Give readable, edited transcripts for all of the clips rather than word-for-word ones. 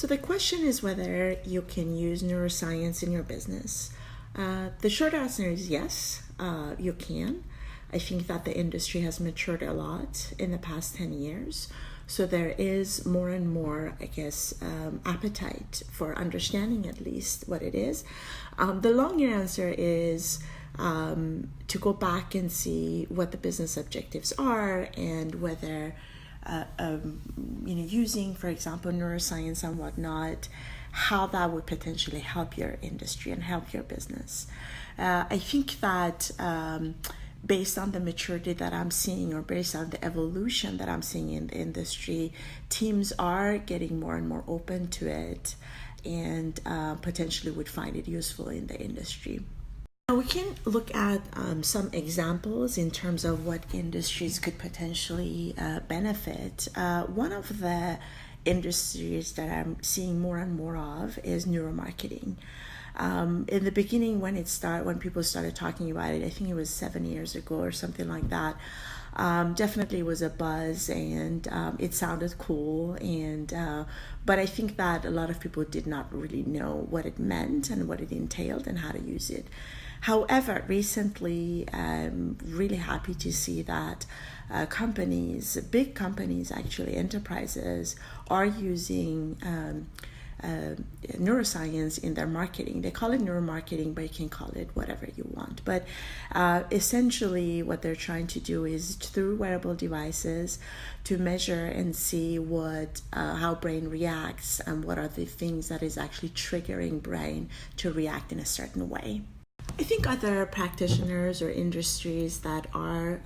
So the question is whether you can use neuroscience in your business. The short answer is yes, you can. I think that the industry has matured a lot in the past 10 years. So there is more and more, appetite for understanding at least what it is. The longer answer is to go back and see what the business objectives are and whether using, for example, neuroscience and whatnot, how that would potentially help your industry and help your business. I think that based on the maturity that I'm seeing, or based on the evolution that I'm seeing in the industry, teams are getting more and more open to it and potentially would find it useful in the industry. We can look at some examples in terms of what industries could potentially benefit. One of the industries that I'm seeing more and more of is neuromarketing. In the beginning, when people started talking about it, I think it was 7 years ago or something like that. Definitely was a buzz, and it sounded cool, but I think that a lot of people did not really know what it meant and what it entailed and how to use it. However, recently, I'm really happy to see that big companies, actually enterprises, are using neuroscience in their marketing. They call it neuromarketing, but you can call it whatever you want. But essentially what they're trying to do is, through wearable devices, to measure and see how brain reacts and what are the things that is actually triggering brain to react in a certain way. I think other practitioners or industries that are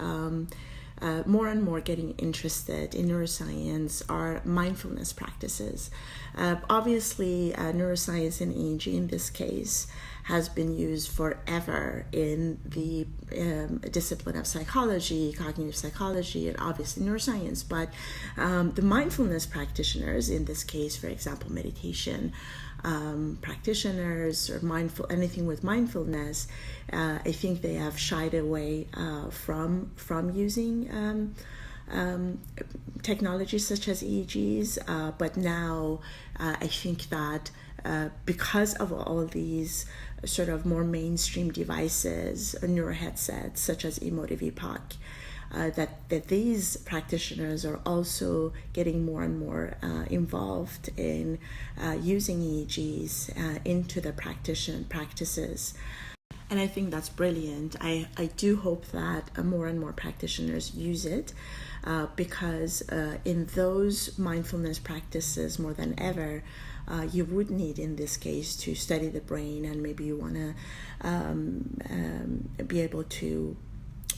more and more getting interested in neuroscience are mindfulness practices. Obviously, neuroscience and EEG in this case has been used forever in the discipline of psychology, cognitive psychology, and obviously neuroscience. But the mindfulness practitioners, in this case, for example, meditation practitioners or anything with mindfulness, I think they have shied away from using technologies such as EEGs, but now I think that because of all these sort of more mainstream devices, Neuro Headsets such as Emotive eBook, that these practitioners are also getting more and more involved in using EEGs into their practices. And I think that's brilliant. I do hope that more and more practitioners use it because in those mindfulness practices, more than ever, you would need, in this case, to study the brain, and maybe you want to be able to,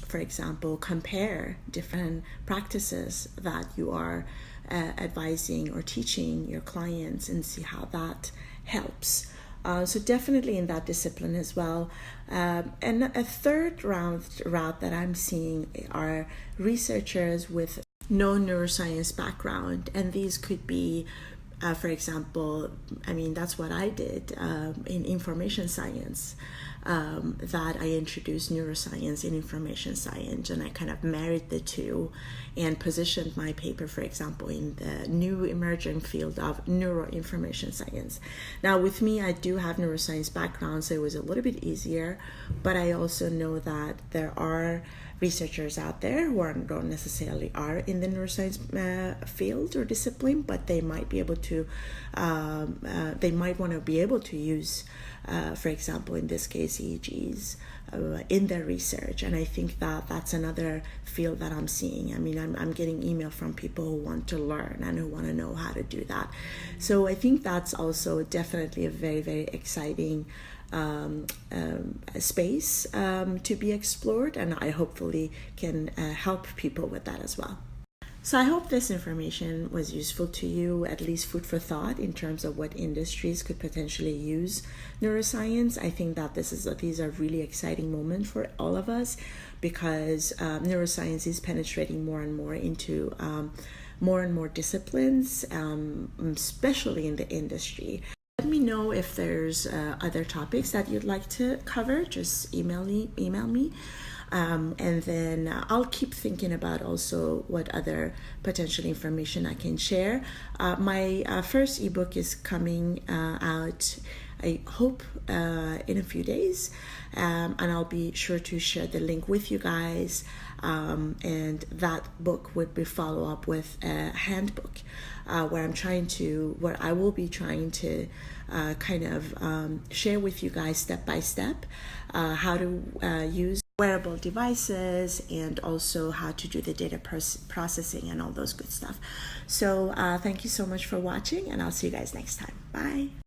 for example, compare different practices that you are advising or teaching your clients and see how that helps. So definitely in that discipline as well. And a third route that I'm seeing are researchers with no neuroscience background, and these could be for example, that's what I did in information science, that I introduced neuroscience in information science, and I kind of married the two and positioned my paper, for example, in the new emerging field of neuroinformation science. Now, with me, I do have neuroscience background, so it was a little bit easier, but I also know that there are researchers out there who don't necessarily are in the neuroscience field or discipline, but they might be able to, they might want to be able to use, for example, in this case, EEGs in their research. And I think that that's another field that I'm seeing. I'm getting email from people who want to learn and who want to know how to do that. So I think that's also definitely a very, very exciting space to be explored, and I hopefully can help people with that as well. So I hope this information was useful to you, at least food for thought in terms of what industries could potentially use neuroscience. I think that these are really exciting moments for all of us, because neuroscience is penetrating more and more into more and more disciplines, especially in the industry. Let me know if there's other topics that you'd like to cover. Just email me. And then I'll keep thinking about also what other potential information I can share. My first ebook is coming out, I hope, in a few days, and I'll be sure to share the link with you guys. And that book would be follow up with a handbook where I will be trying to kind of share with you guys step by step how to use wearable devices, and also how to do the data processing and all those good stuff. So thank you so much for watching, and I'll see you guys next time. Bye.